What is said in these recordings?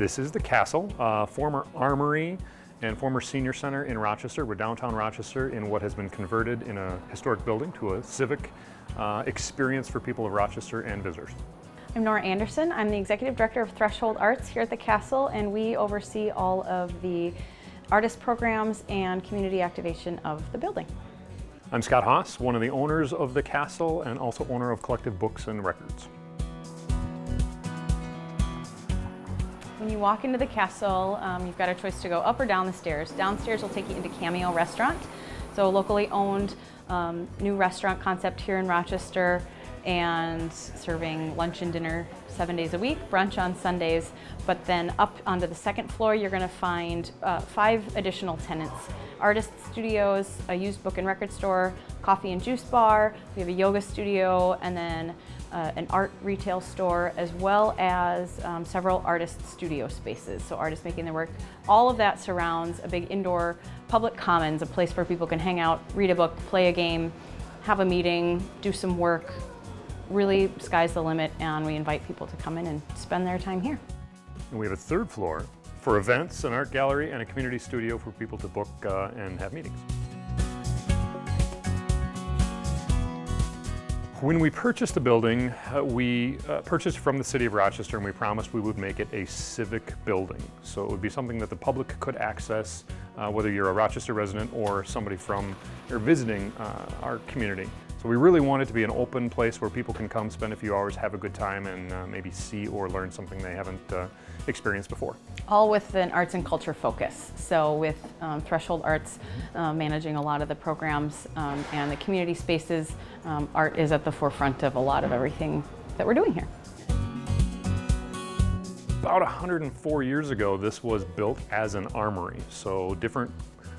This is the Castle, former armory and former senior center in Rochester. We're downtown Rochester in what has been converted in a historic building to a civic experience for people of Rochester and visitors. I'm Nora Anderson. I'm the Executive Director of Threshold Arts here at the Castle, and we oversee all of the artist programs and community activation of the building. I'm Scott Haas, one of the owners of the Castle and also owner of Collective Books and Records. When you walk into the Castle, you've got a choice to go up or down the stairs. Downstairs will take you into Cameo restaurant, so a locally owned new restaurant concept here in Rochester, and serving lunch and dinner 7 days a week, brunch on Sundays. But then up onto the second floor, you're going to find 5 additional tenants: artist studios, a used book and record store, coffee and juice bar, we have a yoga studio, and then an art retail store, as well as several artist studio spaces, so artists making their work. All of that surrounds a big indoor public commons, a place where people can hang out, read a book, play a game, have a meeting, do some work. Really, sky's the limit, and we invite people to come in and spend their time here. And we have a third floor for events, an art gallery, and a community studio for people to book and have meetings. When we purchased the building, we purchased from the city of Rochester, and we promised we would make it a civic building. So it would be something that the public could access, whether you're a Rochester resident or somebody from or visiting our community. So we really want it to be an open place where people can come, spend a few hours, have a good time, and maybe see or learn something they haven't experienced before. All with an arts and culture focus. So with Threshold Arts managing a lot of the programs and the community spaces, art is at the forefront of a lot of everything that we're doing here. About 104 years ago, this was built as an armory. So different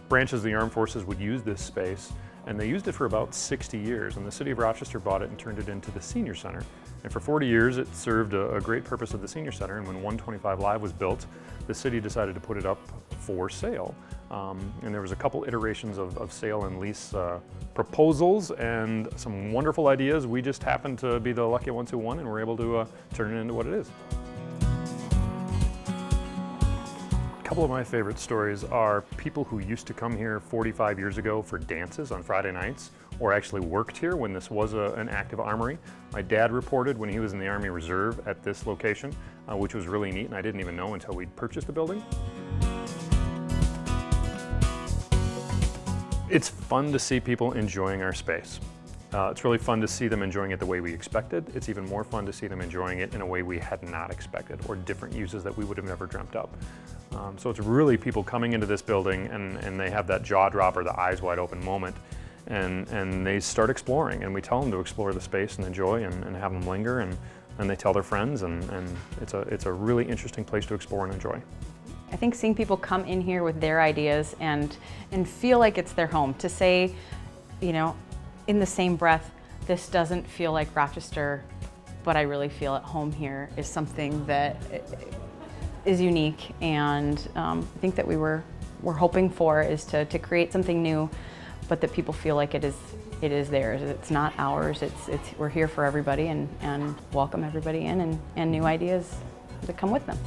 branches of the armed forces would use this space, and they used it for about 60 years, and the city of Rochester bought it and turned it into the senior center. And for 40 years it served a great purpose of the senior center, and when 125 Live was built, the city decided to put it up for sale. And there was a couple iterations of sale and lease proposals and some wonderful ideas. We just happened to be the lucky ones who won, and were able to turn it into what it is. A couple of my favorite stories are people who used to come here 45 years ago for dances on Friday nights, or actually worked here when this was an active armory. My dad reported when he was in the Army Reserve at this location, which was really neat, and I didn't even know until we'd purchased the building. It's fun to see people enjoying our space. It's really fun to see them enjoying it the way we expected. It's even more fun to see them enjoying it in a way we had not expected, or different uses that we would have never dreamt up. So it's really people coming into this building, and they have that jaw drop or the eyes wide open moment, and they start exploring, and we tell them to explore the space and enjoy and have them linger, and they tell their friends, and it's a really interesting place to explore and enjoy. I think seeing people come in here with their ideas and feel like it's their home, to say, you know, in the same breath, this doesn't feel like Rochester, but I really feel at home here, is something that is unique, and I think that we're hoping for is to create something new, but that people feel like it is theirs. It's not ours. We're here for everybody, and welcome everybody in, and new ideas that come with them.